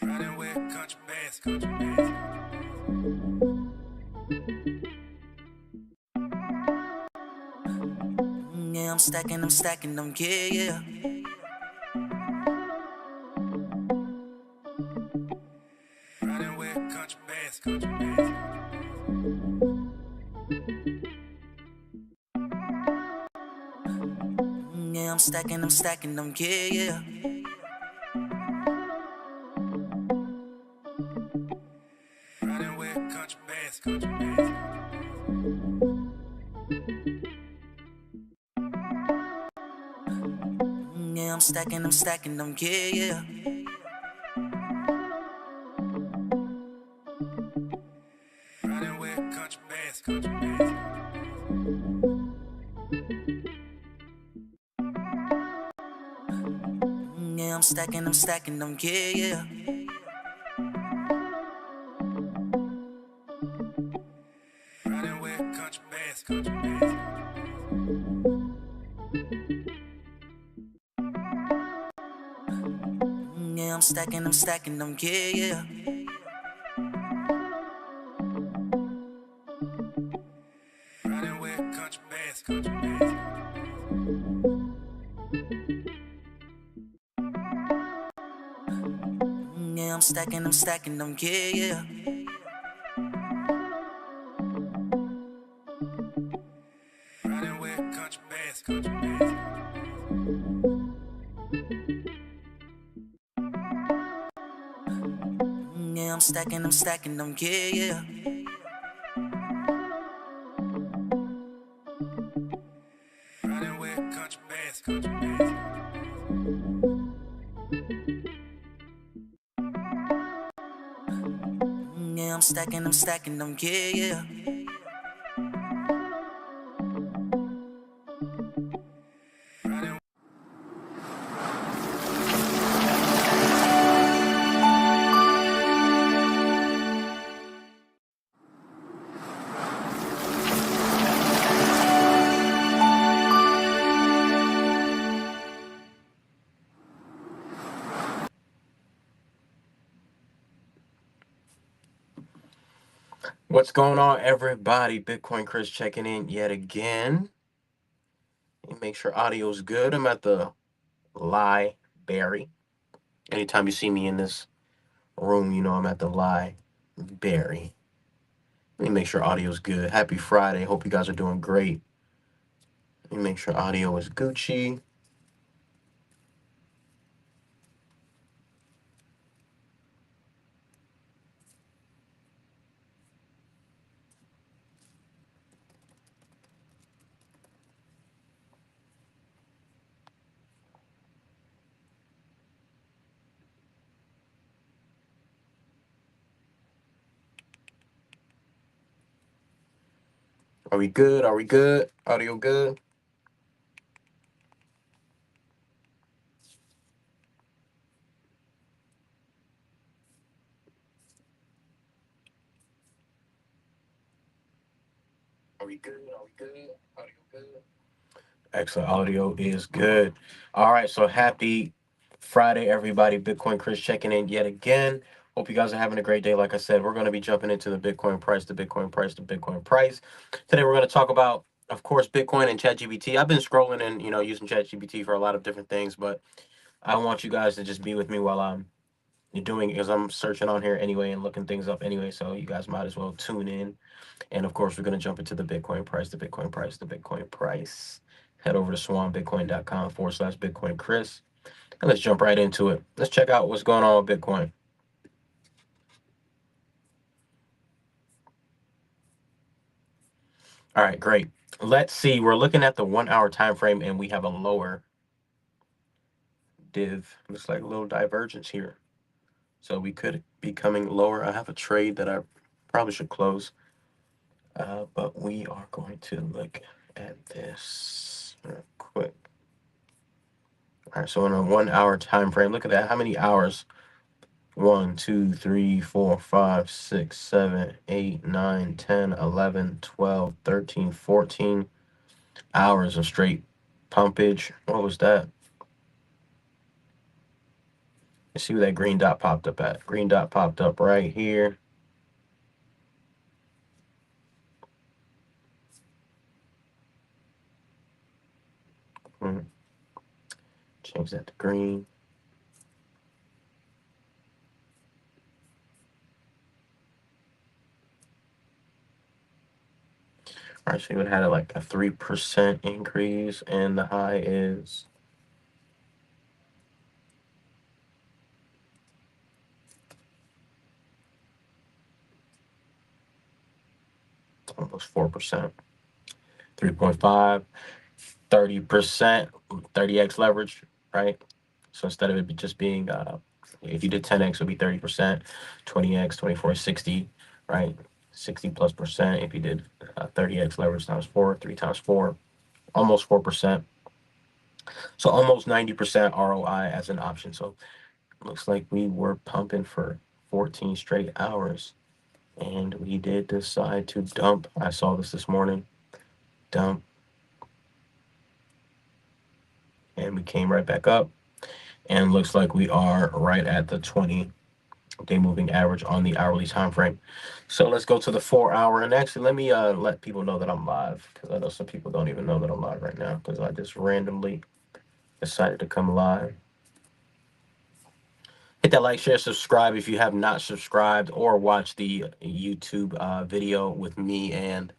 Riding with country bass, country bass. Yeah, I'm stacking them, yeah, yeah. Riding with country bass, country bass. Yeah, I'm stacking them, yeah, yeah. Riding with country bass, country bass. Yeah, I'm stacking them, yeah, yeah. Riding with country bass, country bass. Yeah, I'm stacking them, yeah, yeah. Riding with country bass, country bass. Yeah, I'm stacking them, yeah, yeah. Riding with country bass, country bass. Yeah, I'm stacking them, yeah, yeah. Riding with country bass, country bass. Yeah, I'm stacking them, yeah, yeah. Riding with country bass, country bass. Yeah, I'm stacking them, yeah, yeah. Riding. What's going on, everybody? Bitcoin Chris checking in yet again. And make sure audio's good. I'm at the library. Anytime you see me in this room, you know I'm at the library. Let me make sure audio's good. Happy Friday. Hope you guys are doing great. Let me make sure audio is Gucci. Are we good? Are we good? Audio good? Are we good? Are we good? Audio good? Excellent. Audio is good. All right. So happy Friday, everybody. Bitcoin Chris checking in yet again. Hope you guys are having a great day. Like I said, we're going to be jumping into the Bitcoin price, the Bitcoin price, the Bitcoin price. Today, we're going to talk about, of course, Bitcoin and ChatGPT. I've been scrolling and, using ChatGPT for a lot of different things, but I want you guys to just be with me while I'm doing it because I'm searching on here anyway and looking things up anyway. So you guys might as well tune in. And of course, we're going to jump into the Bitcoin price, the Bitcoin price, the Bitcoin price. Head over to swanbitcoin.com/Bitcoin Chris. And let's jump right into it. Let's check out what's going on with Bitcoin. All right, great. Let's see. We're looking at the 1 hour time frame and we have a lower div. Looks like a little divergence here. So we could be coming lower. I have a trade that I probably should close. But we are going to look at this real quick. All right, so in a 1 hour time frame, look at that. How many hours? 1, 2, 3, 4, 5, 6, 7, 8, 9, 10, 11, 12, 13, 14 hours of straight pumpage. What was that? Let's see where that green dot popped up at. Green dot popped up right here. Change that to green. All right, so you would have had like a 3% increase, and the high is almost 4%. 3.5, 30%, 30x leverage, right? So instead of it just being, if you did 10x, it would be 30%, 20x, 24, 60, right? 60 plus percent. If you did 30x leverage times 4, 3 times 4, almost 4%. So almost 90% ROI as an option. So looks like we were pumping for 14 straight hours. And we did decide to dump. I saw this morning. Dump. And we came right back up. And looks like we are right at the 20-day moving average on the hourly time frame. So let's go to the 4-hour. And actually, let me let people know that I'm live, because I know some people don't even know that I'm live right now, because I just randomly decided to come live. Hit that like, share, subscribe if you have not subscribed, or watch the YouTube video with me and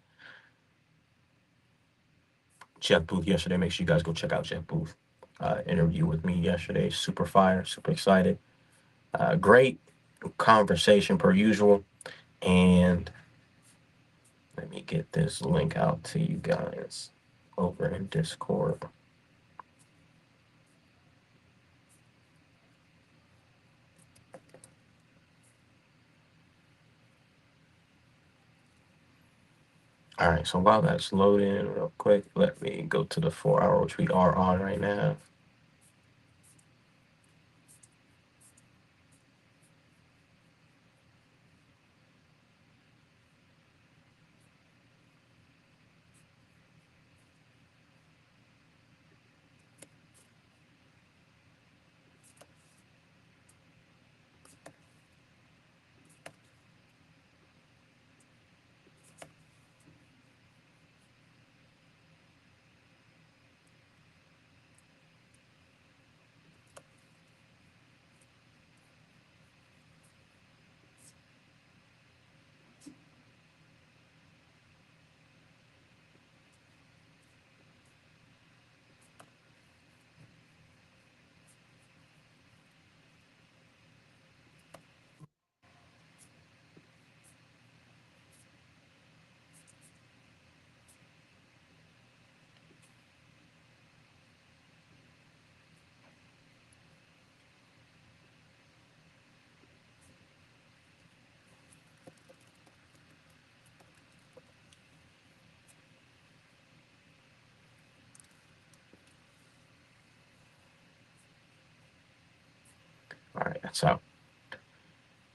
Jeff Booth yesterday. Make sure you guys go check out Jeff Booth interview with me yesterday. Super fire, super excited. Great conversation per usual. And let me get this link out to you guys over in Discord. All right, so while that's loading real quick, let me go to the 4-hour, which we are on right now. All right, that's out.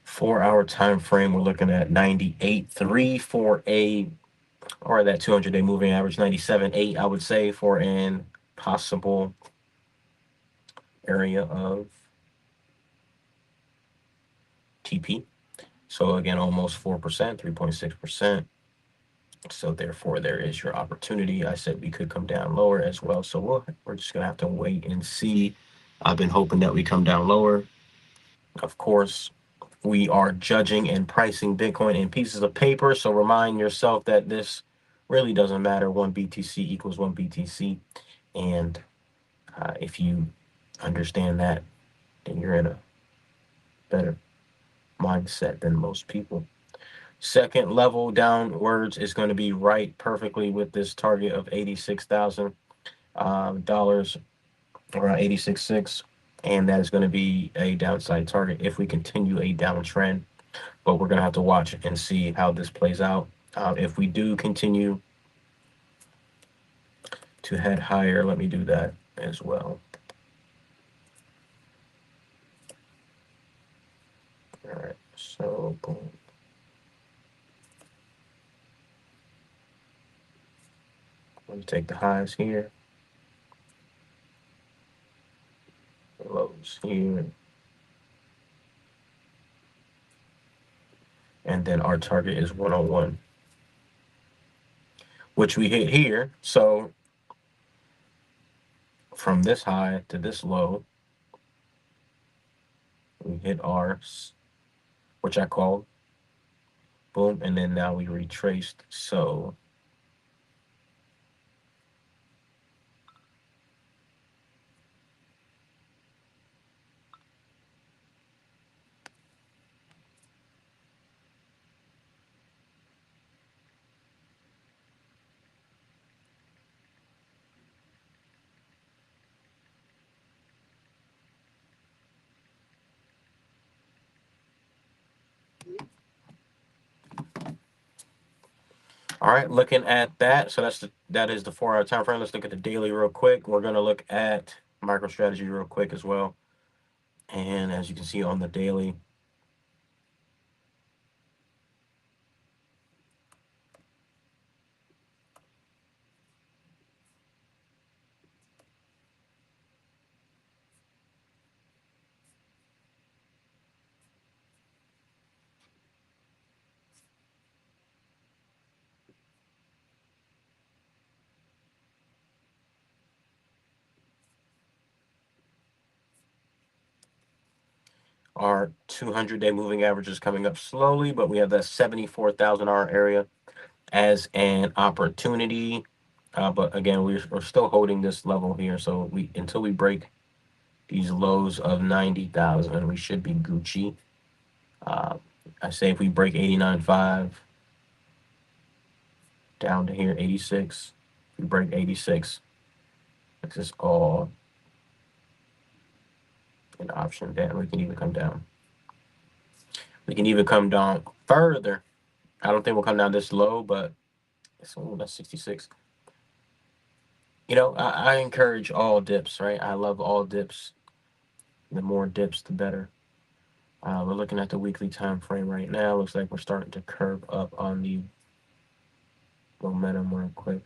4-hour time frame, we're looking at 98.3 for a, or that 200-day moving average, 97.8, I would say, for an possible area of TP. So again, almost 4%, 3.6%. So therefore, there is your opportunity. I said we could come down lower as well. So we're just gonna have to wait and see. I've been hoping that we come down lower. Of course, we are judging and pricing Bitcoin in pieces of paper. So remind yourself that this really doesn't matter. One BTC equals one BTC. And if you understand that, then you're in a better mindset than most people. Second level downwards is going to be right perfectly with this target of $86,000, around 86.6, and that is going to be a downside target if we continue a downtrend. But we're going to have to watch and see how this plays out. If we do continue to head higher, let me do that as well. All right, so boom. Let me take the highs here, the lows here. and then our target is 101, which we hit here. So from this high to this low, we hit our, which I called, boom, and then now we retraced. So all right, looking at that. So that is the 4 hour time frame. Let's look at the daily real quick. We're gonna look at MicroStrategy real quick as well. And as you can see on the daily, our 200-day moving average is coming up slowly, but we have that 74,000 area as an opportunity. But again, we're still holding this level here. So until we break these lows of 90,000, we should be Gucci. I say if we break 89.5 down to here, 86, if we break 86, this is all an option. Then we can even come down. We can even come down further. I don't think we'll come down this low, but that's 66. I encourage all dips, right? I love all dips. The more dips, the better. We're looking at the weekly time frame right now. Looks like we're starting to curve up on the momentum real quick.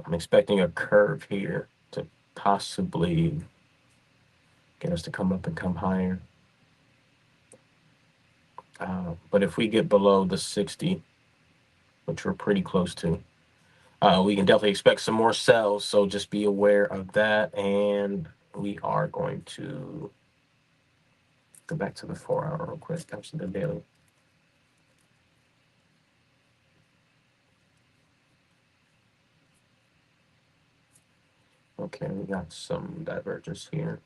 I'm expecting a curve here to possibly get us to come up and come higher. But if we get below the 60, which we're pretty close to, we can definitely expect some more sells. So just be aware of that. And we are going to go back to the 4 hour real quick. That's the daily. Okay, we got some divergence here.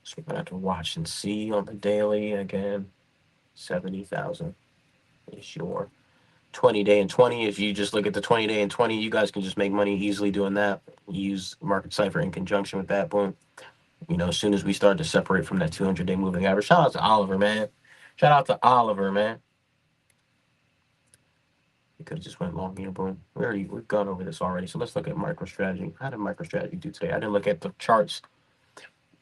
So we're gonna have to watch and see on the daily again. 70,000 is your 20-day and 20. If you just look at the 20-day and 20, you guys can just make money easily doing that. Use Market Cipher in conjunction with that. Boom. As soon as we start to separate from that 200-day moving average. Shout out to Oliver, man. Shout out to Oliver, man. We could have just went long here, boom. We've gone over this already. So let's look at MicroStrategy. How did MicroStrategy do today? I didn't look at the charts,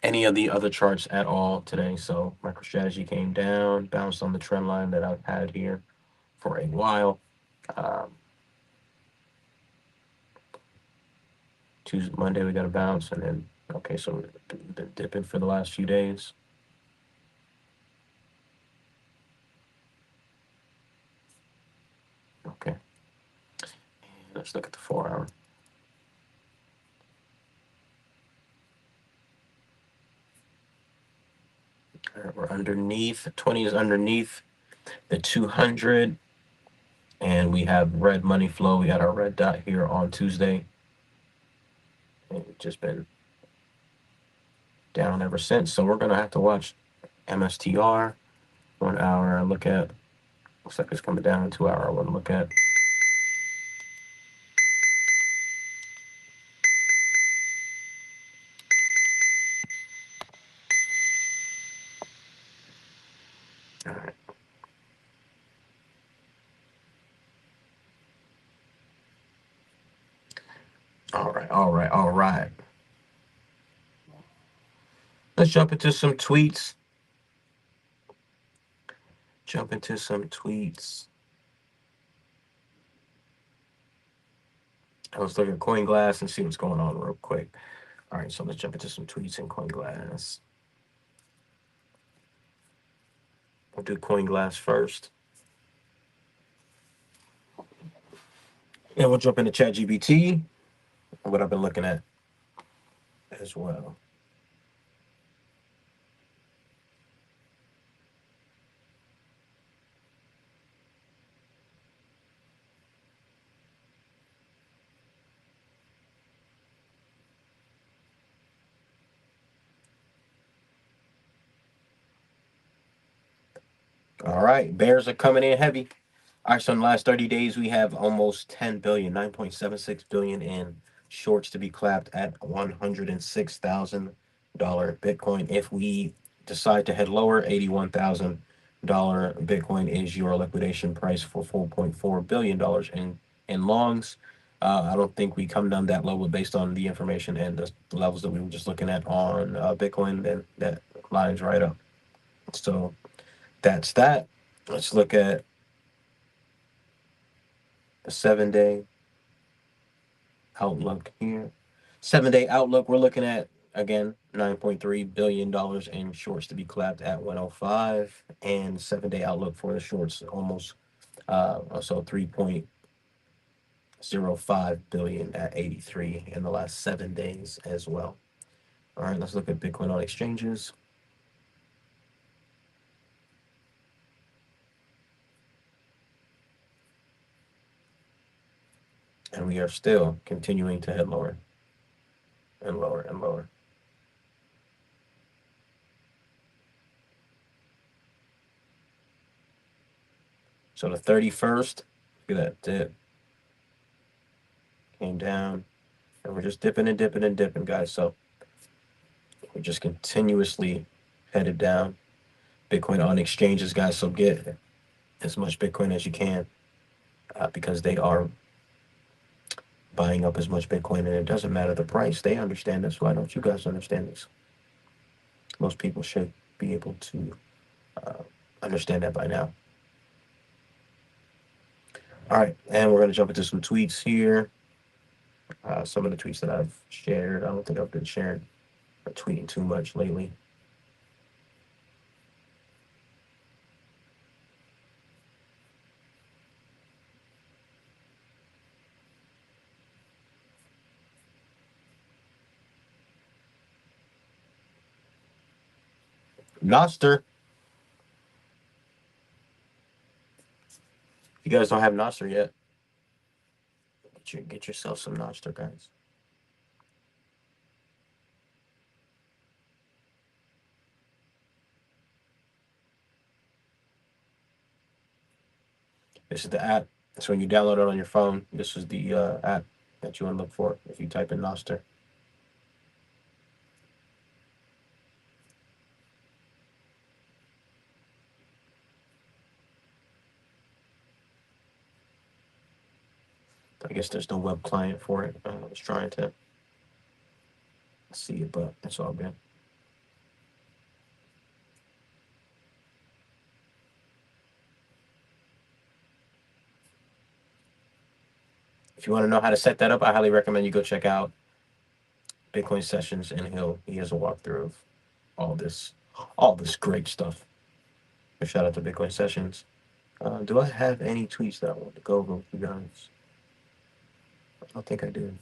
any of the other charts at all today. So MicroStrategy came down, bounced on the trend line that I've had here for a while. Tuesday, Monday, we got a bounce, and then okay, so we've been dipping for the last few days. Okay, let's look at the 4 hour. All right, we're underneath. 20 is underneath the 200, and we have red money flow. We got our red dot here on Tuesday, and it's just been down ever since. So we're gonna have to watch MSTR 1 hour. I look at, looks like it's coming down. 2 hour I want to look at. All right. All right. Let's jump into some tweets. jump into some tweets. Let's look at CoinGlass and see what's going on real quick. All right, so let's jump into some tweets in CoinGlass. We'll do CoinGlass first. And we'll jump into ChatGPT, what I've been looking at as well. All right, bears are coming in heavy. All right, so in the last 30 days, we have almost 10 billion, 9.76 billion in shorts to be clapped at $106,000 Bitcoin. If we decide to head lower, $81,000 Bitcoin is your liquidation price for $4.4 billion in longs. I don't think we come down that low, but based on the information and the levels that we were just looking at on Bitcoin, then that lines right up. So that's that. Let's look at the 7-day outlook here. 7-day outlook, we're looking at, again, $9.3 billion in shorts to be clapped at 105. And 7-day outlook for the shorts, almost also 3.05 billion at 83 in the last 7 days as well. All right, let's look at Bitcoin on exchanges. And we are still continuing to head lower and lower and lower. So the 31st, look at that dip. Came down. And we're just dipping and dipping and dipping, guys. So we're just continuously headed down. Bitcoin on exchanges, guys. So get as much Bitcoin as you can because they are buying up as much Bitcoin, and it doesn't matter the price. They understand this. Why don't you guys understand this? Most people should be able to understand that by now. All right, and we're going to jump into some tweets here. Some of the tweets that I've shared. I don't think I've been sharing or tweeting too much lately. Noster. You guys don't have Noster yet. Get yourself some Noster, guys. This is the app. So when you download it on your phone, this is the app that you want to look for if you type in Noster. I guess there's no web client for it. I was trying to see it, but it's all good. If you want to know how to set that up, I highly recommend you go check out Bitcoin Sessions, and he has a walkthrough of all this great stuff. So shout out to Bitcoin Sessions. Do I have any tweets that I want to go over with you guys? I don't think I do.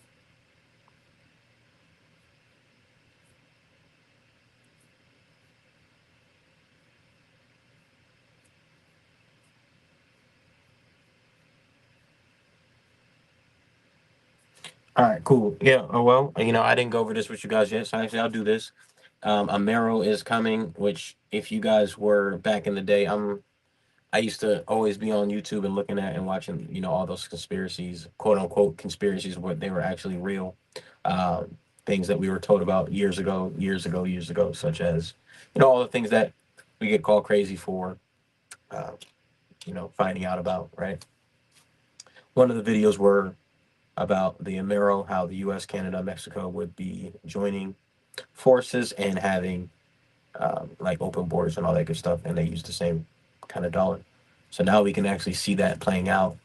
All right, cool. Yeah. Oh well, I didn't go over this with you guys yet, so actually I'll do this. Amero is coming, which if you guys were back in the day, I used to always be on YouTube and looking at and watching, all those conspiracies, quote unquote conspiracies, what they were actually real, things that we were told about years ago, such as, all the things that we get called crazy for, uh, finding out about, right? One of the videos were about the Amero, how the U.S., Canada, Mexico would be joining forces and having like open borders and all that good stuff, and they used the same kind of dollar. So now we can actually see that playing out.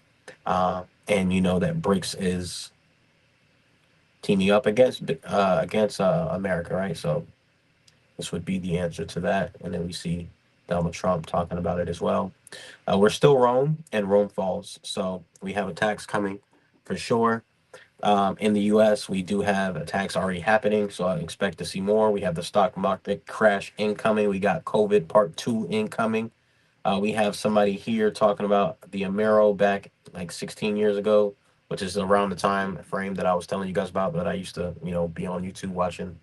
And you know that BRICS is teaming up against America, right? So this would be the answer to that. And then we see Donald Trump talking about it as well. We're still Rome, and Rome falls. So we have attacks coming for sure. In the U.S., we do have attacks already happening, so I expect to see more. We have the stock market crash incoming. We got COVID part two incoming. We have somebody here talking about the Amero back like 16 years ago, which is around the time frame that I was telling you guys about. But I used to, be on YouTube watching,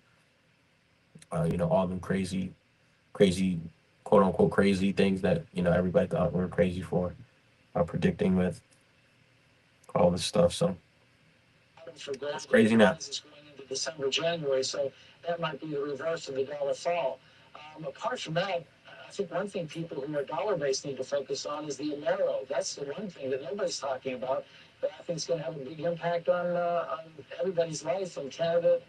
all them crazy, quote unquote, crazy things that everybody thought we were crazy for, predicting with all this stuff. So for gold it's crazy now. rises going into December, January. So that might be the reverse of the dollar fall. Apart from that, I think one thing people who are dollar based need to focus on is the Amero. That's the one thing that nobody's talking about. But I think it's going to have a big impact on everybody's life in Canada,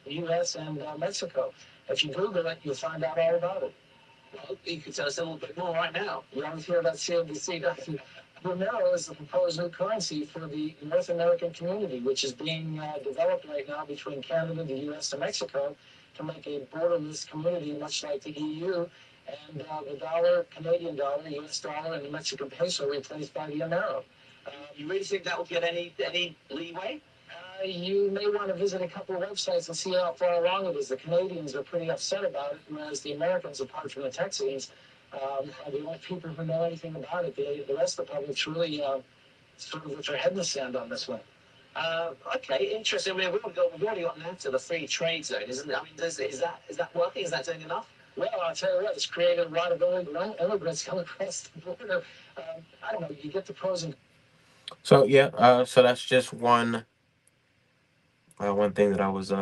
U.S., and Mexico. If you Google it, you'll find out all about it. Well, you can tell us a little bit more right now. You always hear about CNBC, don't you? Monero is the proposed new currency for the North American community, which is being developed right now between Canada, the U.S., and Mexico to make a borderless community, much like the EU. And the dollar, Canadian dollar, U.S. dollar, and the Mexican peso replaced by the Amero. You really think that will get any leeway? You may want to visit a couple of websites and see how far along it is. The Canadians are pretty upset about it, whereas the Americans, apart from the Texans, are the only people who know anything about it. The rest of the public's really sort of with their head in the sand on this one. Okay, interesting. I mean, we've already got NAFTA, the free trade zone, isn't it? I mean, is that working? Is that doing enough? Well, I'll tell you what, it's created a lot of immigrants coming across the border. I don't know. You get the pros and So yeah, so that's just one thing that I was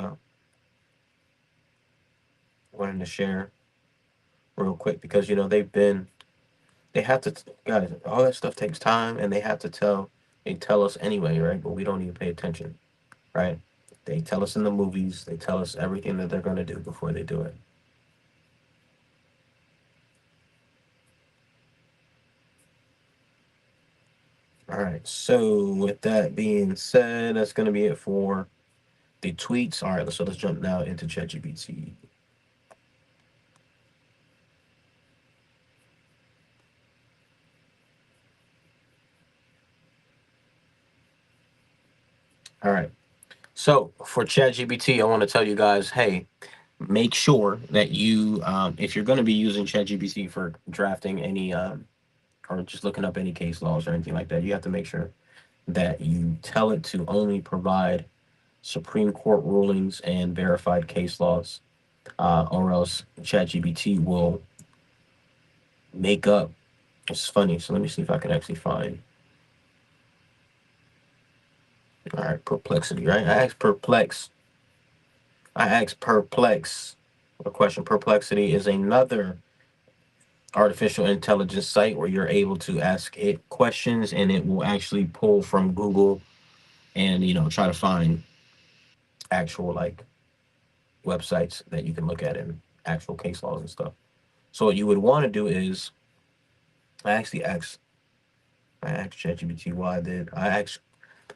wanting to share real quick because they have to guys, all that stuff takes time, and they tell us anyway, right? But we don't even pay attention, right? They tell us in the movies, they tell us everything that they're going to do before they do it. All right, so with that being said, that's going to be it for the tweets. All right, so let's jump now into ChatGPT. All right, so for ChatGPT, I want to tell you guys, hey, make sure that if you're going to be using ChatGPT for drafting any or just looking up any case laws or anything like that, you have to make sure that you tell it to only provide Supreme Court rulings and verified case laws, or else ChatGPT will make up. It's funny, so let me see if I can actually find. All right, perplexity, right? I asked Perplex a question. Perplexity is another artificial intelligence site where you're able to ask it questions and it will actually pull from Google and try to find actual like websites that you can look at and actual case laws and stuff. So what you would want to do is I actually asked I asked ChatGPT I asked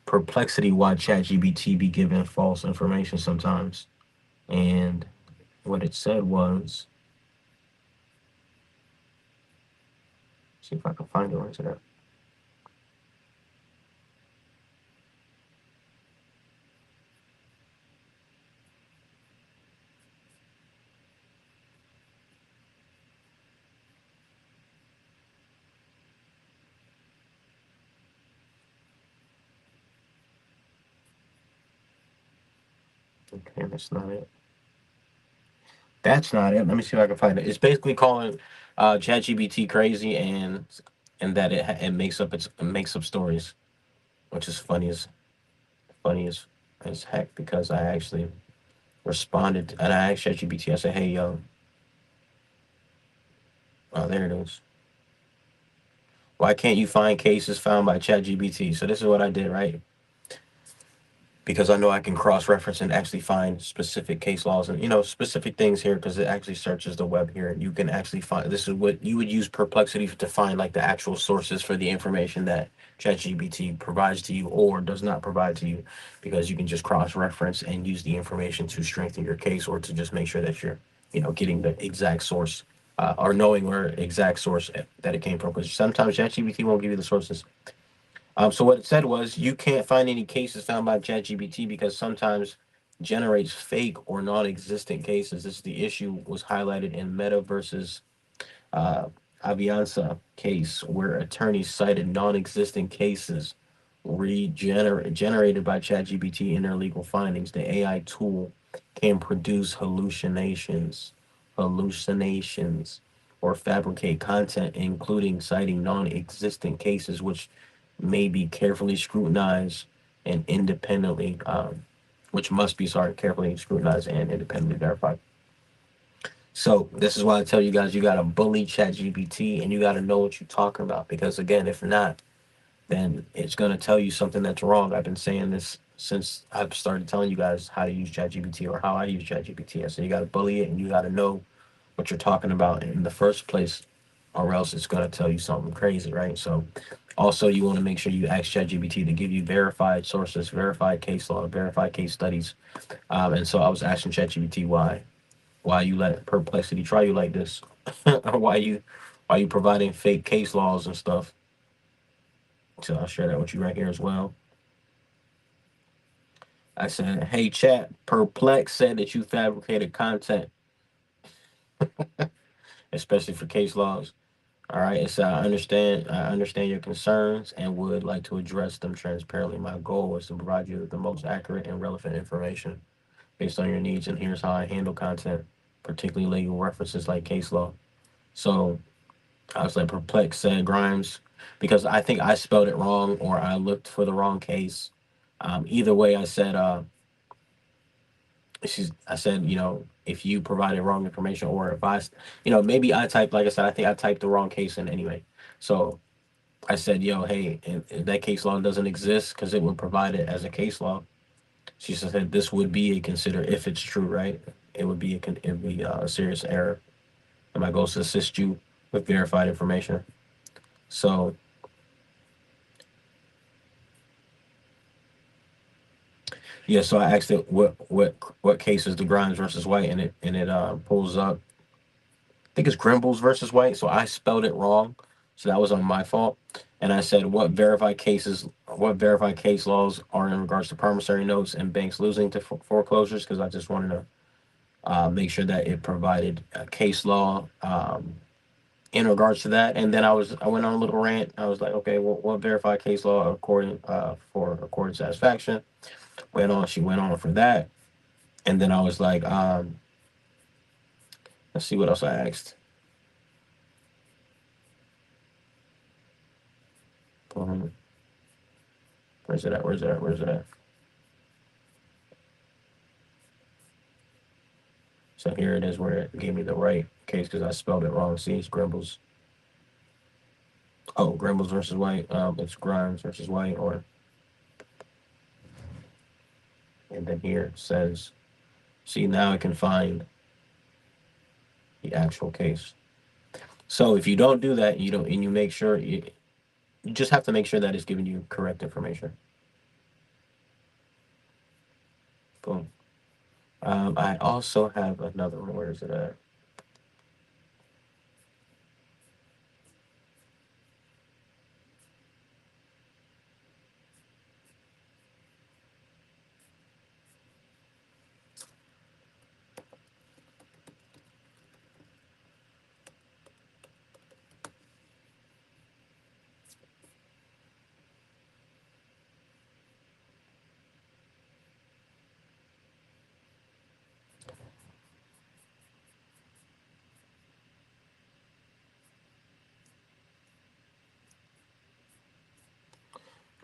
Perplexity why ChatGPT be giving false information sometimes. And what it said was, see if I can find it right there. Okay, that's not it. That's not it. Let me see if I can find it. It's basically calling ChatGPT crazy and that it makes up stories, which is funny as heck because I actually responded and I asked ChatGPT. I said, "Hey, yo, oh there it is. Why can't you find cases found by ChatGPT?" So this is what I did, right? because I know I can cross reference and actually find specific case laws and specific things here because it actually searches the web here. You can actually find this is what you would use Perplexity to find like the actual sources for the information that ChatGPT provides to you or does not provide to you, because you can just cross reference and use the information to strengthen your case or to just make sure that you're getting the exact source, or knowing where exact source that it came from, because sometimes ChatGPT won't give you the sources. So what it said was you can't find any cases found by ChatGPT because sometimes generates fake or non-existent cases. This is the issue was highlighted in Meta versus uh, Avianca case, where attorneys cited non-existent cases generated by ChatGPT in their legal findings. The AI tool can produce hallucinations, or fabricate content, including citing non-existent cases, which may be carefully scrutinized and independently, which must be, sorry, carefully scrutinized and independently verified. So this is why I tell you guys, you gotta bully ChatGPT and you gotta know what you're talking about, because again, if not, then it's gonna tell you something that's wrong. I've been saying this since I've started telling you guys how to use ChatGPT or how I use ChatGPT. I said you gotta bully it and you gotta know what you're talking about in the first place, or else it's gonna tell you something crazy, right? So also you want to make sure you ask ChatGPT to give you verified sources, verified case law, verified case studies. And so I was asking ChatGPT why you let Perplexity try you like this, or why you providing fake case laws and stuff. So I'll share that with you right here as well. I said, "Hey chat, Perplex said that you fabricated content, especially for case laws. All right, it's I understand your concerns and would like to address them transparently. My goal is to provide you with the most accurate and relevant information based on your needs, and here's how I handle content, particularly legal references like case law." So I was like, perplexed, said Grimes, because I think I spelled it wrong or I looked for the wrong case. Either way, I said, if you provided wrong information, or if maybe I typed, like I said, I think I typed the wrong case in anyway. So I said, yo, hey, if that case law doesn't exist, because it would provide it as a case law. She said this would be a consider if it's true, right? It would be a serious error. And my goal is to assist you with verified information. So yeah, so I asked it what case is the Grimes versus White, and it pulls up. I think it's Grimbles versus White. So I spelled it wrong, so that was on my fault. And I said what verified case laws are in regards to promissory notes and banks losing to foreclosures, because I just wanted to make sure that it provided a case law in regards to that. And then I went on a little rant. I was like, okay, well, what verified case law according for according satisfaction? She went on for that, and then I was like, let's see what else I asked. Um, where's it at? Where's it at? Where's it at? So here it is, where it gave me the right case because I spelled it wrong. See, it's Grimbles. Oh, Grimbles versus White. It's Grimes versus White, or and then here it says, see, now I can find the actual case. So if you don't do that, you don't, and you make sure you just have to make sure that it's giving you correct information. Boom. I also have another one. Where is it at?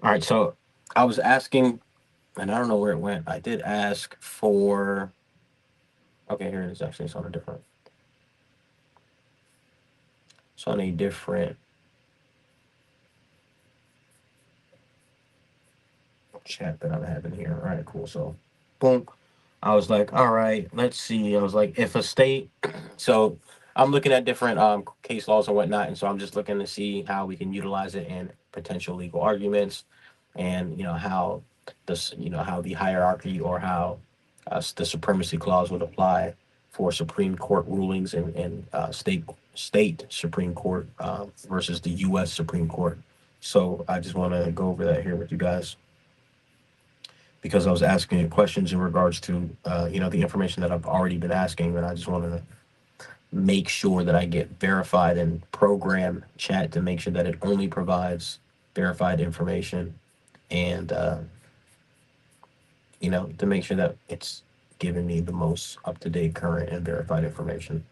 All right. So I was asking, and I don't know where it went. I did ask for. Okay, here it is. Actually, it's on a different. It's on a different chat that I'm having here. All right, cool. So, boom. I was like, all right, let's see. I was like, if a state, so I'm looking at different case laws and whatnot, and so I'm just looking to see how we can utilize it in potential legal arguments, and how this, how the hierarchy or how the supremacy clause would apply for Supreme Court rulings and state Supreme Court versus the U.S. Supreme Court. So I just want to go over that here with you guys because I was asking questions in regards to the information that I've already been asking, and I just wanted to make sure that I get verified and program chat to make sure that it only provides verified information, and to make sure that it's giving me the most up to date, current, and verified information.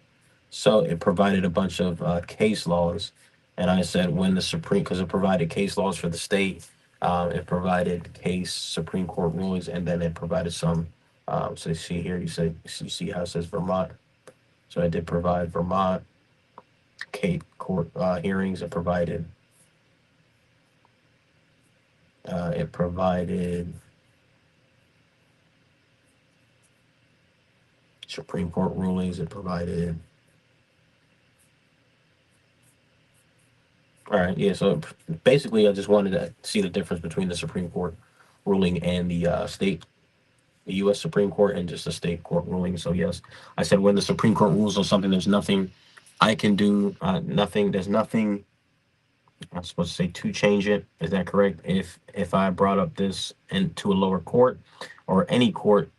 So it provided a bunch of case laws, and I said when the Supreme, because it provided case laws for the state, it provided case Supreme Court rulings, and then it provided some. So you see here, you see how it says Vermont. So I did provide Vermont Cape Court hearings. It provided Supreme Court rulings. It provided. All right, yeah. So basically, I just wanted to see the difference between the Supreme Court ruling and the the U.S. Supreme Court, and just a state court ruling. So yes, I said when the Supreme Court rules on something, there's nothing I can do. Nothing. There's nothing I'm supposed to say to change it. Is that correct? If I brought up this into a lower court or any court,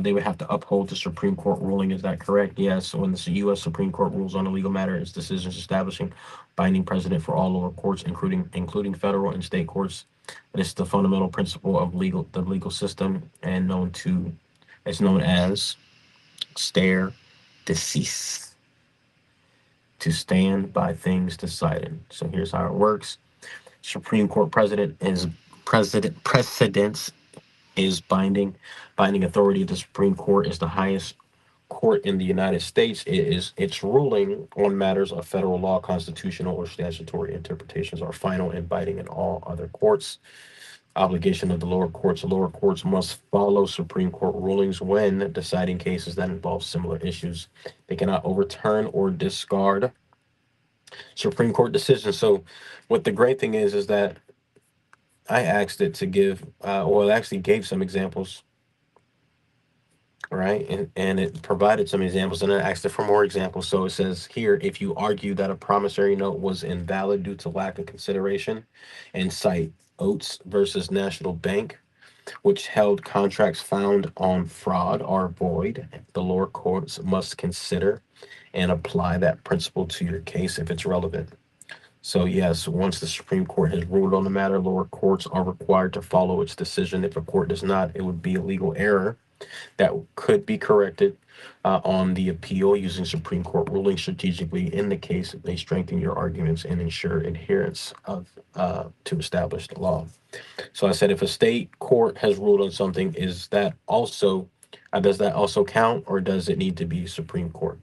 they would have to uphold the Supreme Court ruling. Is that correct? Yes. When the U.S. Supreme Court rules on a legal matter, its decisions establishing binding precedent for all lower courts, including federal and state courts. It is the fundamental principle of the legal system, and it's known as stare decisis, to stand by things decided. So here's how it works. Supreme Court precedents is binding. Binding authority of the Supreme Court is the highest court in the United States. Its ruling on matters of federal law, constitutional or statutory interpretations are final and binding in all other courts. Obligation of the lower courts. The lower courts must follow Supreme Court rulings when deciding cases that involve similar issues. They cannot overturn or discard Supreme Court decisions. So, what the great thing is that I asked it to give, well, it actually gave some examples, right? And it provided some examples, and I asked it for more examples. So it says here, if you argue that a promissory note was invalid due to lack of consideration, and cite Oates versus National Bank, which held contracts found on fraud are void, the lower courts must consider and apply that principle to your case if it's relevant. So, yes, once the Supreme Court has ruled on the matter, lower courts are required to follow its decision. If a court does not, it would be a legal error that could be corrected on the appeal. Using Supreme Court ruling strategically in the case may strengthen your arguments and ensure adherence of to established law. So I said, if a state court has ruled on something, is that also does that also count, or does it need to be Supreme Court?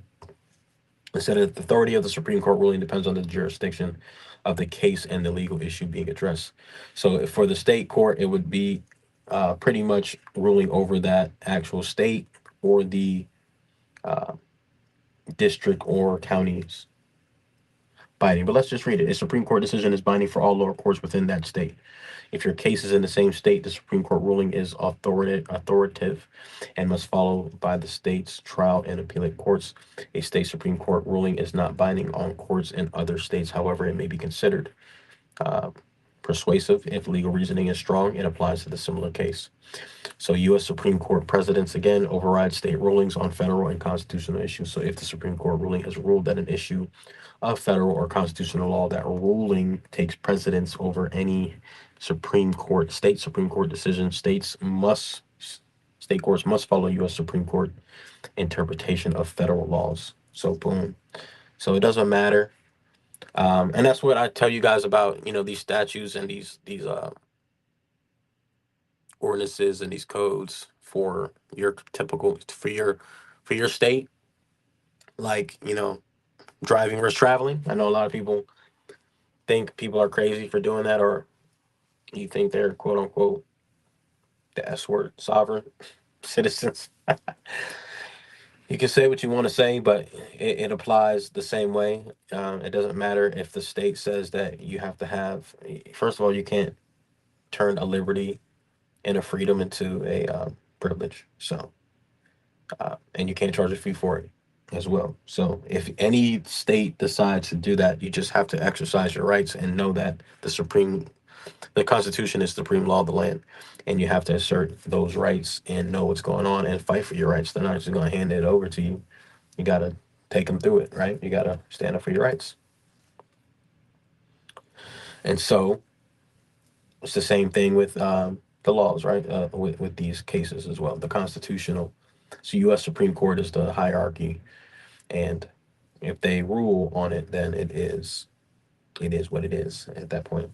I said, the authority of the Supreme Court ruling depends on the jurisdiction of the case and the legal issue being addressed. So for the state court, it would be pretty much ruling over that actual state or the uh, district or counties binding. But let's just read it. A Supreme Court decision is binding for all lower courts within that state. If your case is in the same state, the Supreme Court ruling is authoritative and must follow by the state's trial and appellate courts. A state Supreme Court ruling is not binding on courts in other states. However, it may be considered uh, persuasive if legal reasoning is strong. It applies to the similar case. So, U.S. Supreme Court precedents again override state rulings on federal and constitutional issues. So, if the Supreme Court ruling has ruled that an issue of federal or constitutional law, that ruling takes precedence over any state Supreme Court decision. State courts must follow U.S. Supreme Court interpretation of federal laws. So, boom. So it doesn't matter, and that's what I tell you guys about. These statutes and these ordinances and these codes for your typical for your state. Like, driving versus traveling. I know a lot of people think people are crazy for doing that, or you think they're quote unquote The S word, sovereign citizens. You can say what you want to say, but it applies the same way. It doesn't matter if the state says that you have to have. First of all, you can't turn a liberty and a freedom into a privilege. So, and you can't charge a fee for it as well. So, if any state decides to do that, you just have to exercise your rights and know that the Constitution is supreme law of the land, and you have to assert those rights and know what's going on and fight for your rights. They're not just going to hand it over to you. You got to take them through it, right? You got to stand up for your rights. And so it's the same thing with the laws, right? With these cases as well. The constitutional. So, U.S. Supreme Court is the hierarchy, and if they rule on it, then it is what it is at that point.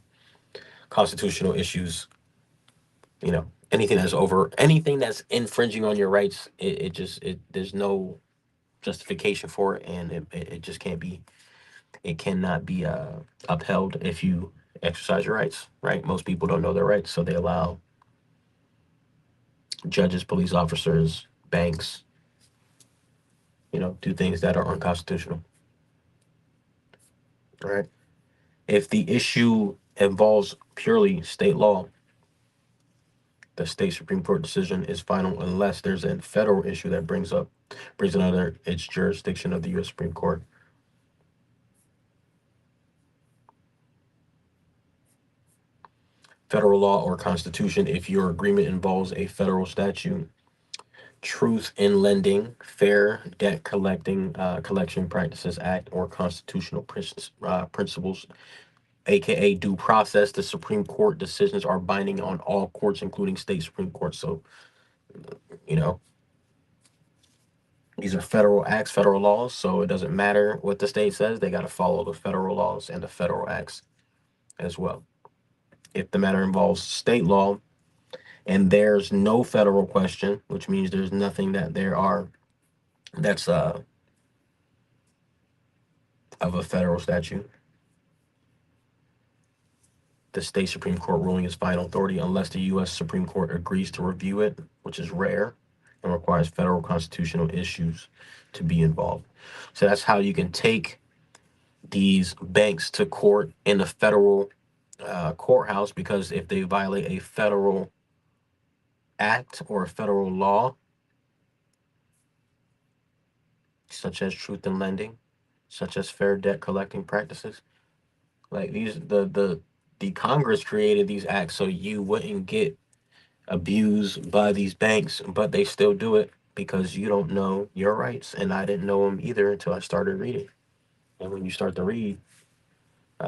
Constitutional issues, anything that's infringing on your rights, it there's no justification for it, and it just can't be. It cannot be upheld if you exercise your rights, right? Most people don't know their rights, so they allow judges, police officers, banks, do things that are unconstitutional, right? If the issue involves purely state law, the state Supreme Court decision is final unless there's a federal issue that brings it under its jurisdiction of the U.S. Supreme Court. Federal law or constitution, if your agreement involves a federal statute, Truth in Lending, Fair Debt Collection Practices Act, or constitutional principles, aka due process. The Supreme Court decisions are binding on all courts, including state Supreme Courts. So, you know, these are federal acts, federal laws. So it doesn't matter what the state says, they got to follow the federal laws and the federal acts as well. If the matter involves state law and there's no federal question, which means there's nothing that's of a federal statute, the state Supreme Court ruling is final authority unless the U.S. Supreme Court agrees to review it, which is rare, and requires federal constitutional issues to be involved. So that's how you can take these banks to court in the federal courthouse, because if they violate a federal act or a federal law, such as truth in lending, such as fair debt collecting practices, like the Congress created these acts so you wouldn't get abused by these banks, but they still do it because you don't know your rights. And I didn't know them either until I started reading. And when you start to read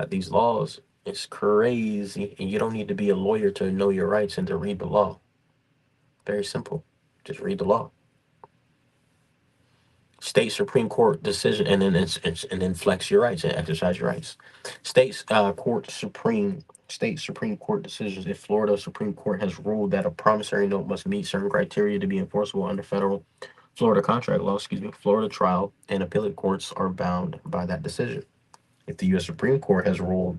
these laws, it's crazy. And you don't need to be a lawyer to know your rights and to read the law. Very simple. Just read the law. State Supreme Court decision, and then and then flex your rights and exercise your rights. State Supreme Court decisions. If Florida Supreme Court has ruled that a promissory note must meet certain criteria to be enforceable under federal Florida contract law, Florida trial and appellate courts are bound by that decision. If the U.S. Supreme Court has ruled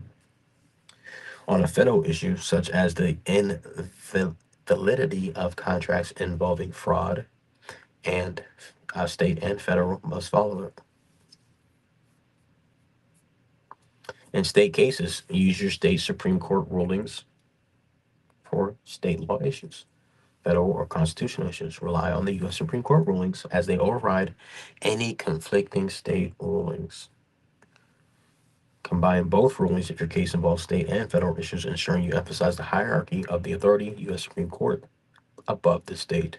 on a federal issue, such as the invalidity of contracts involving fraud, and state and federal must follow it. In state cases, use your state Supreme Court rulings for state law issues. Federal or constitutional issues rely on the U.S. Supreme Court rulings as they override any conflicting state rulings. Combine both rulings if your case involves state and federal issues, ensuring you emphasize the hierarchy of the authority U.S. Supreme Court above the state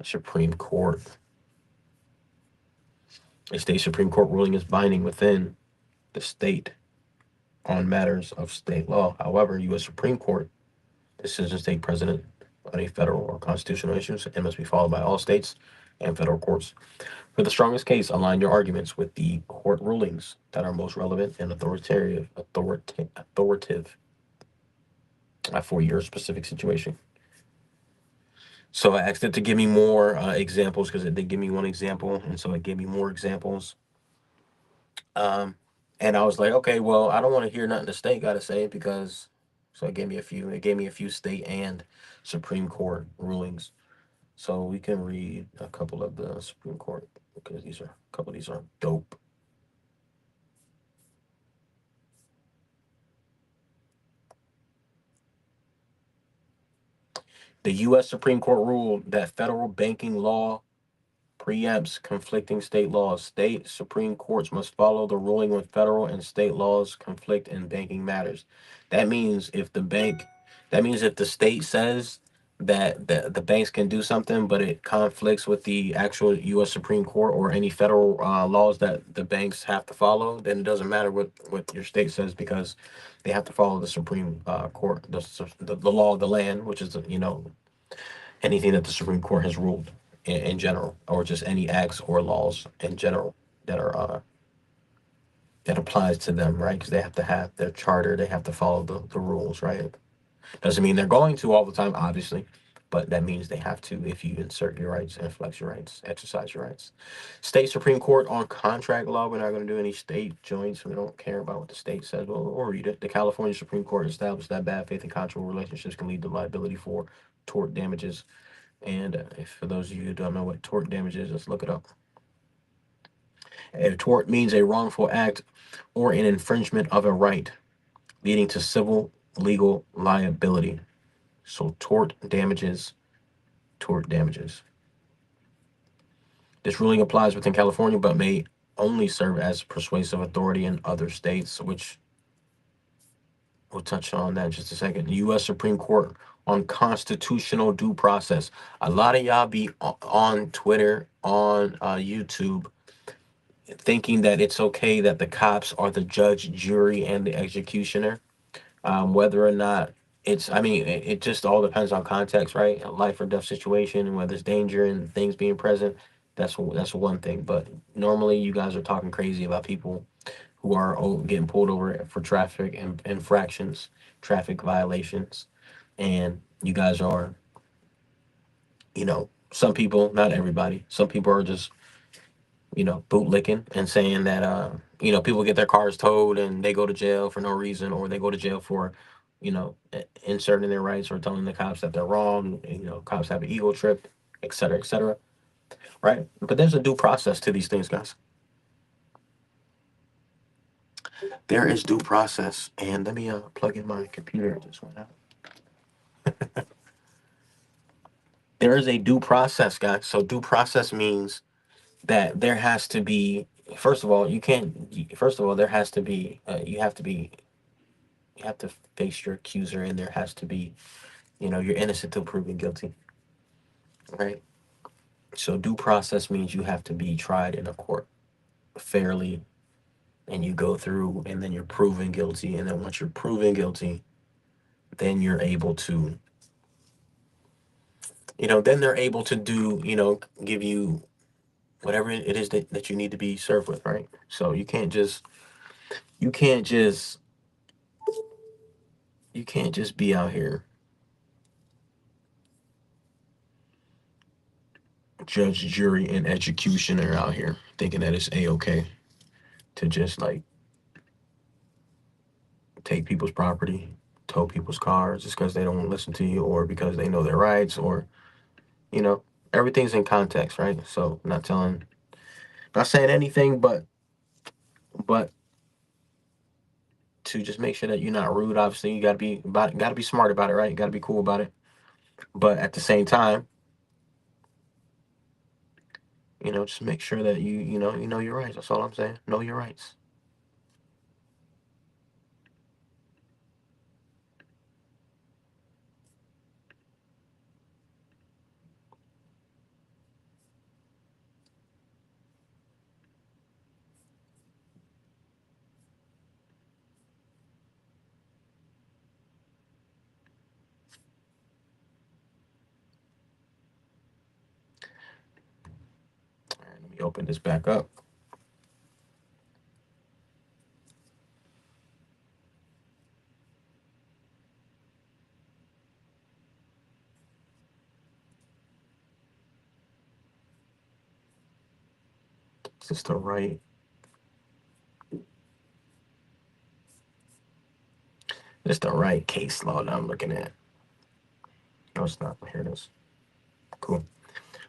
Supreme Court. A state Supreme Court ruling is binding within the state on matters of state law. However, U.S. Supreme Court decisions take precedent on a federal or constitutional issues and must be followed by all states and federal courts. For the strongest case, align your arguments with the court rulings that are most relevant and authoritative for your specific situation. So I asked it to give me more examples because it did give me one example, and so it gave me more examples. Um, and I was like, okay, well, I don't want to hear nothing the state got to say because. So it gave me a few. It gave me a few state and Supreme Court rulings. So we can read a couple of the Supreme Court because these are a couple of these are dope. The U.S. Supreme Court ruled that federal banking law preempts conflicting state laws. State Supreme Courts must follow the ruling when federal and state laws conflict in banking matters. That means if the bank, that means if the state says that the banks can do something, but it conflicts with the actual U.S. Supreme Court or any federal laws that the banks have to follow, then it doesn't matter what your state says because they have to follow the Supreme Court, the law of the land, which is anything that the Supreme Court has ruled in general, or just any acts or laws in general that are that applies to them, right? Because they have to have their charter, they have to follow the rules, right? Doesn't mean they're going to all the time, obviously, but that means they have to if you insert your rights and flex your rights, exercise your rights. State Supreme Court on contract law. We're not going to do any state joints. We don't care about what the state says. We'll read it. The California Supreme Court established that bad faith and contractual relationships can lead to liability for tort damages. And if for those of you who don't know what tort damage is, let's look it up. A tort means a wrongful act or an infringement of a right, leading to civil legal liability. So tort damages. This ruling applies within California, but may only serve as persuasive authority in other states, which we'll touch on that in just a second. The U.S. Supreme Court on constitutional due process. A lot of y'all be on Twitter, on YouTube, thinking that it's okay that the cops are the judge, jury, and the executioner. Whether or not I mean, it just all depends on context, right? A life or death situation, and whether there's danger and things being present. That's one thing. But normally, you guys are talking crazy about people who are getting pulled over for traffic and infractions, traffic violations, and you guys are, some people, not everybody, some people are just bootlicking and saying that people get their cars towed and they go to jail for no reason, or they go to jail for inserting their rights or telling the cops that they're wrong. Cops have an ego trip, et cetera, et cetera. Right? But there's a due process to these things, guys. There is due process, and let me plug in my computer. It just went out. There is a due process, guys. So due process means that there has to be. First of all, you can't. First of all, there has to be. You have to face your accuser, and there has to be, you're innocent till proven guilty, right? So due process means you have to be tried in a court fairly, and you go through, and then you're proven guilty, and then once you're proven guilty, then you're able to, then they're able to do, give you whatever it is that you need to be served with, right? So you can't just, you can't just be out here judge, jury, and executioner out here thinking that it's a-okay to just like take people's property, tow people's cars just because they don't want to listen to you or because they know their rights, or you know, everything's in context, right? So not saying anything, but to just make sure that you're not rude. Obviously, you got to be smart about it, right? You got to be cool about it. But at the same time, just make sure that you know your rights. That's all I'm saying. Know your rights. All right, let me open this back up. Is this the right? This the right case law that I'm looking at. No, it's not. Here it is. Cool.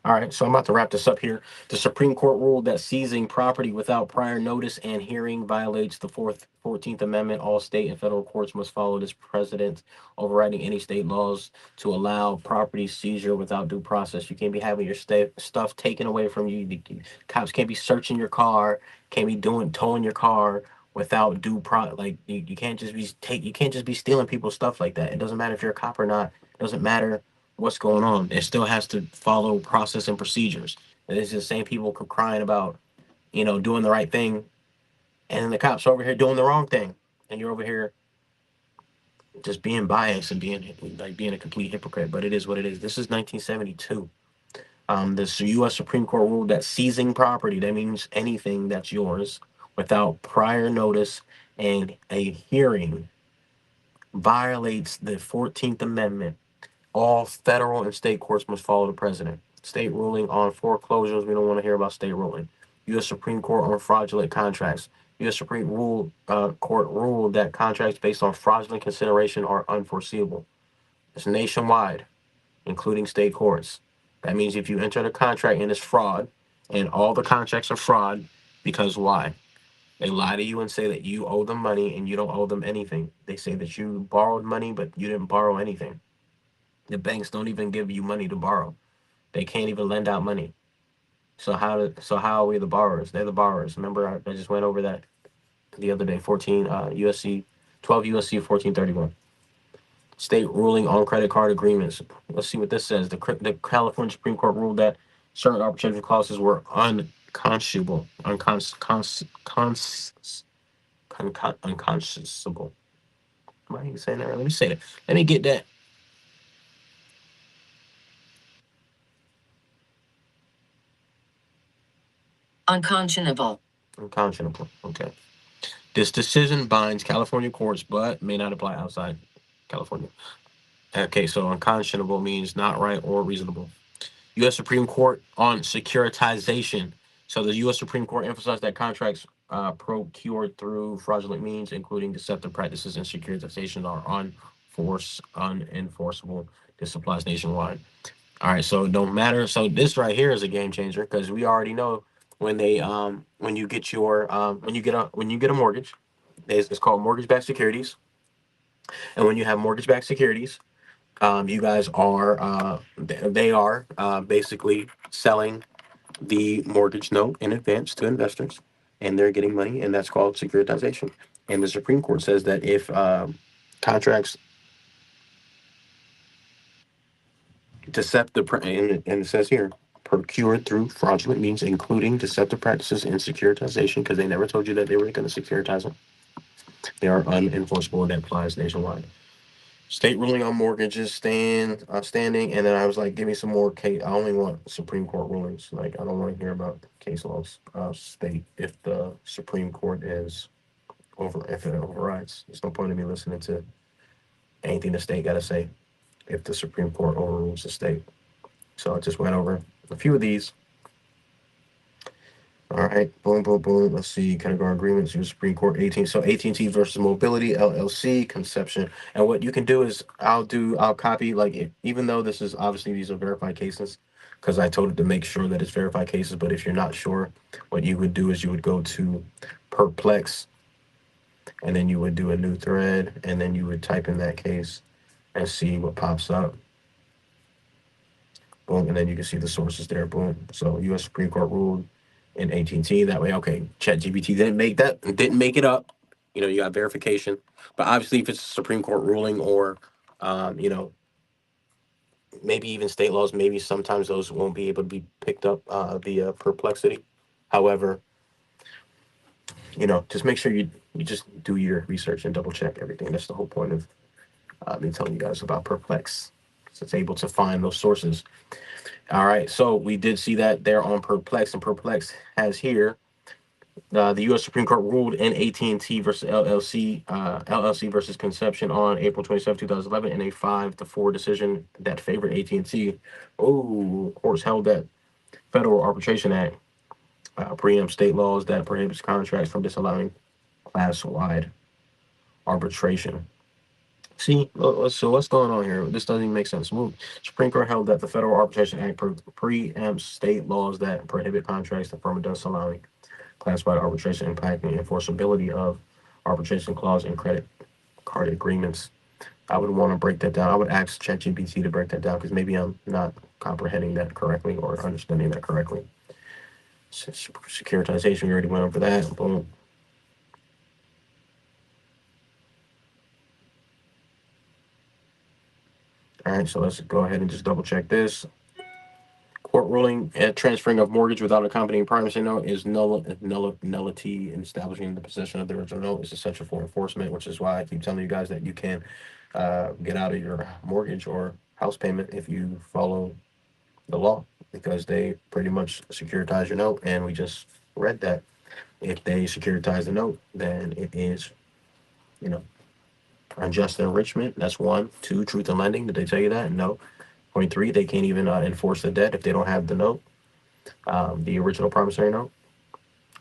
All right, so I'm about to wrap this up here. The Supreme Court ruled that seizing property without prior notice and hearing violates the 14th Amendment. All state and federal courts must follow this precedent, overriding any state laws to allow property seizure without due process. You can't be having your stuff taken away from you. The cops can't be searching your car, can't be towing your car without like you can't just be you can't just be stealing people's stuff like that. It doesn't matter if you're a cop or not. It doesn't matter what's going on. It still has to follow process and procedures. And it's the same people crying about, doing the right thing, and then the cops are over here doing the wrong thing, and you're over here just being biased and being a complete hypocrite. But it is what it is. This is 1972. The U.S. Supreme Court ruled that seizing property, that means anything that's yours, without prior notice and a hearing, violates the 14th Amendment. All federal and state courts must follow the president. State ruling on foreclosures. We don't want to hear about state ruling. U.S. Supreme Court on fraudulent contracts. U.S. Court ruled that contracts based on fraudulent consideration are unforeseeable. It's nationwide, including state courts. That means if you enter the contract and it's fraud, and all the contracts are fraud, because why? They lie to you and say that you owe them money and you don't owe them anything. They say that you borrowed money, but you didn't borrow anything. The banks don't even give you money to borrow. They can't even lend out money. So how are we the borrowers? They're the borrowers. Remember, I just went over that the other day. 14 USC 12 USC 1431. State ruling on credit card agreements. Let's see what this says. The California Supreme Court ruled that certain arbitration clauses were unconscionable. Unconscionable. Am I even saying that right? Let me say that. Let me get that. Unconscionable. Unconscionable. Okay. This decision binds California courts, but may not apply outside California. Okay, so unconscionable means not right or reasonable. U.S. Supreme Court on securitization. So the U.S. Supreme Court emphasized that contracts procured through fraudulent means, including deceptive practices and securitization, are unenforceable. This applies nationwide. All right, so it don't matter. So this right here is a game changer because we already know when you get when you get a mortgage, it's called mortgage-backed securities, and when you have mortgage-backed securities, you guys are they are basically selling the mortgage note in advance to investors, and they're getting money, and that's called securitization. And the Supreme Court says that if contracts and it says here, procured through fraudulent means, including deceptive practices and securitization, because they never told you that they were going to securitize them, they are unenforceable, and that applies nationwide. State ruling on mortgages standing, and then I was like, give me some more case. I only want Supreme Court rulings. Like, I don't want to hear about case laws. State if the Supreme Court is if it overrides. There's no point in me listening to anything the state got to say if the Supreme Court overrules the state. So I just went over a few of these. All right, boom, boom, boom. Let's see. Category agreements. U.S. Supreme Court 18. So AT&T versus Mobility LLC conception. And what you can do is I'll copy even though this is obviously these are verified cases, because I told it to make sure that it's verified cases. But if you're not sure, what you would do is you would go to Perplex, and then you would do a new thread, and then you would type in that case and see what pops up. Boom, and then you can see the sources there. Boom. So U.S. Supreme Court ruled in AT&T that way. Okay, ChatGPT didn't make it up. You got verification, but obviously, if it's a Supreme Court ruling or, um, you know, maybe even state laws, maybe sometimes those won't be able to be picked up via Perplexity. However, just make sure you just do your research and double check everything. That's the whole point of me telling you guys about Perplex. So it's able to find those sources. All right, so we did see that there on Perplex, and Perplex has here the U.S. Supreme Court ruled in AT&T versus LLC versus Conception on April 27, 2011, in a 5-4 decision that favored AT&T. Oh, courts held that Federal Arbitration Act preempts state laws that prohibits contracts from disallowing class-wide arbitration. See, so what's going on here? This doesn't even make sense. Supreme Court held that the Federal Arbitration Act preempts state laws that prohibit contracts that firm does allowing classified arbitration impacting enforceability of arbitration clause in credit card agreements. I would want to break that down. I would ask ChatGPT to break that down because maybe I'm not comprehending that correctly or understanding that correctly. Securitization, we already went over that. Boom. All right, so let's go ahead and just double check this. Court ruling at transferring of mortgage without accompanying primacy note is nullity in establishing the possession of the original note is essential for enforcement, which is why I keep telling you guys that you can get out of your mortgage or house payment if you follow the law because they pretty much securitize your note, and we just read that if they securitize the note, then it is, you know, unjust enrichment. That's one. Two, truth in lending. Did they tell you that? No. Point three, they can't even enforce the debt if they don't have the note, the original promissory note.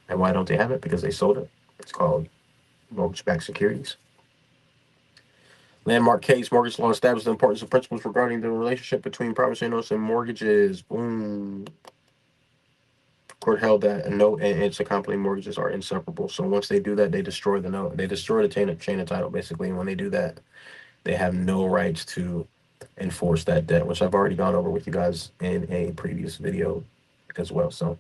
And why don't they have it? Because they sold it. It's called mortgage-backed securities. Landmark case, mortgage law established the importance of principles regarding the relationship between promissory notes and mortgages. Boom. Court held that a note and its accompanying mortgages are inseparable. So once they do that, they destroy the note. They destroy the chain of title, basically. And when they do that, they have no rights to enforce that debt, which I've already gone over with you guys in a previous video as well. So,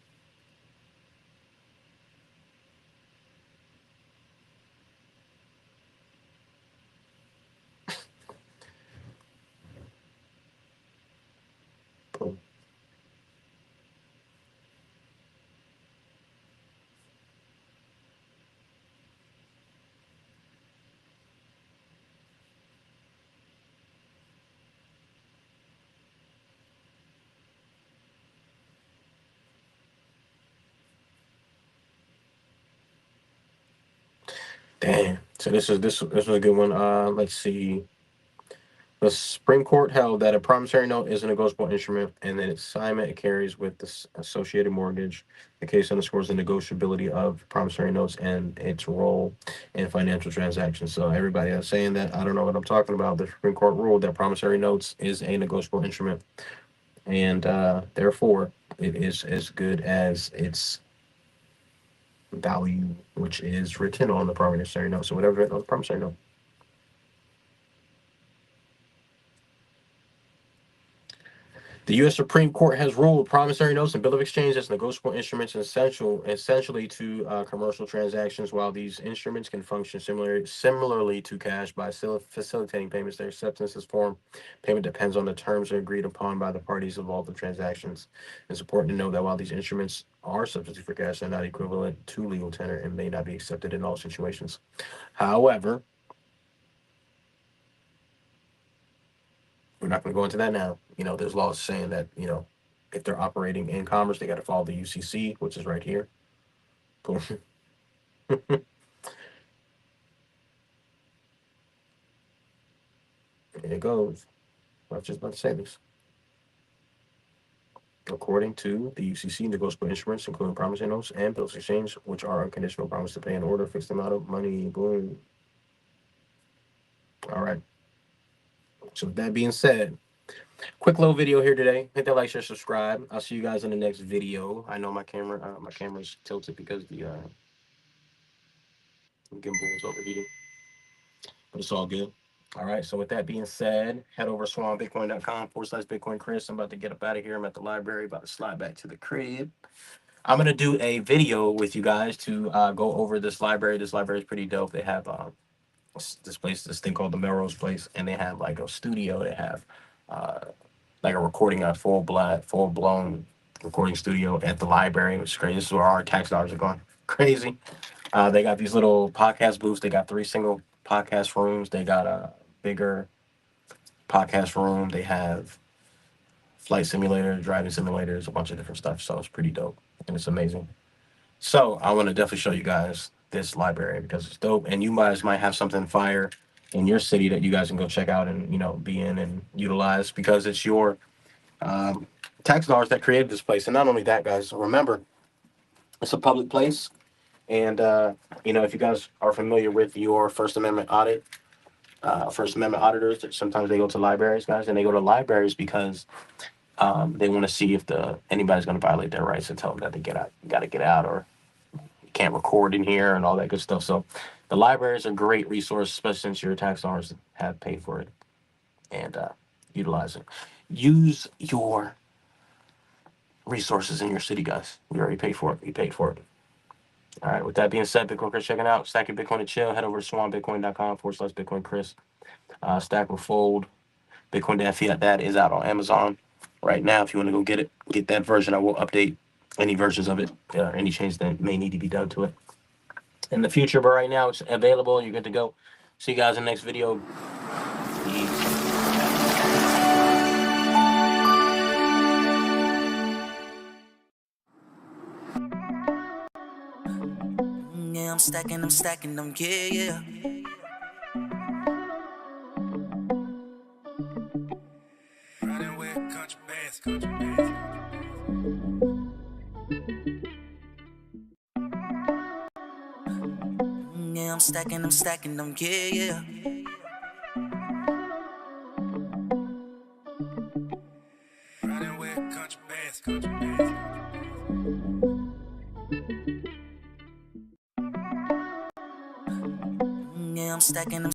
boom. Damn. So this was a good one. Let's see. The Supreme Court held that a promissory note is a negotiable instrument, and that its assignment it carries with the associated mortgage. The case underscores the negotiability of promissory notes and its role in financial transactions. So everybody that's saying that I don't know what I'm talking about. The Supreme Court ruled that promissory notes is a negotiable instrument, and therefore it is as good as its value, which is written on the promissory note. So whatever on the promissory note. The U.S. Supreme Court has ruled promissory notes and bill of exchange as negotiable instruments essentially to commercial transactions. While these instruments can function similarly to cash by facilitating payments, their acceptance as form payment depends on the terms agreed upon by the parties involved in transactions. It's important to note that while these instruments are substitute for cash, they're not equivalent to legal tender and may not be accepted in all situations. However, we're not going to go into that now. There's laws saying that, if they're operating in commerce, they got to follow the UCC, which is right here. Boom. There it goes. I was just about to say this. According to the UCC, negotiable instruments, including promissory notes and bills of exchange, which are unconditional promise to pay an order, fixed amount of money. Boom. All right. So with that being said, quick little video here today. Hit that like, share, subscribe. I'll see you guys in the next video. I know my camera's tilted because the gimbal was overheating, but it's all good. All right. So with that being said, head over to swanbitcoin.com/Bitcoin Chris. I'm about to get up out of here. I'm at the library, about to slide back to the crib. I'm gonna do a video with you guys to go over this library. This library is pretty dope. They have this thing called the Melrose Place, and they have like a studio. They have uh, like a recording, a full blown recording studio at the library, which is crazy. This is where our tax dollars are going. Crazy. They got these little podcast booths. They got 3 single podcast rooms. They got a bigger podcast room. They have flight simulators, driving simulators, a bunch of different stuff. So it's pretty dope and it's amazing. So I want to definitely show you guys this library because it's dope. And you guys might have something fire in your city that you guys can go check out and be in and utilize because it's your um, tax dollars that created this place. And not only that, guys, remember it's a public place. And if you guys are familiar with your First Amendment audit, First Amendment auditors. Sometimes they go to libraries, guys, and they go to libraries because they want to see if anybody's going to violate their rights and tell them that they got to get out, or you can't record in here and all that good stuff. So the library is a great resource, especially since your tax dollars have paid for it, and utilize it. Use your resources in your city, guys. We already paid for it. We paid for it. All right. With that being said, Bitcoin Chris checking out. Stack your Bitcoin to chill. Head over to swanbitcoin.com/Bitcoin Chris. Stack will fold. Bitcoin to fiat, that is out on Amazon right now. If you want to go get that version. I will update any versions of it, any changes that may need to be done to it in the future. But right now, it's available. You're good to go. See you guys in the next video. Peace. Yeah, I'm stacking them, yeah, yeah. Running with country bands, country bands. Yeah, I'm stacking them, yeah, yeah. Running with country bands, country bands. Yeah, I'm stacking them.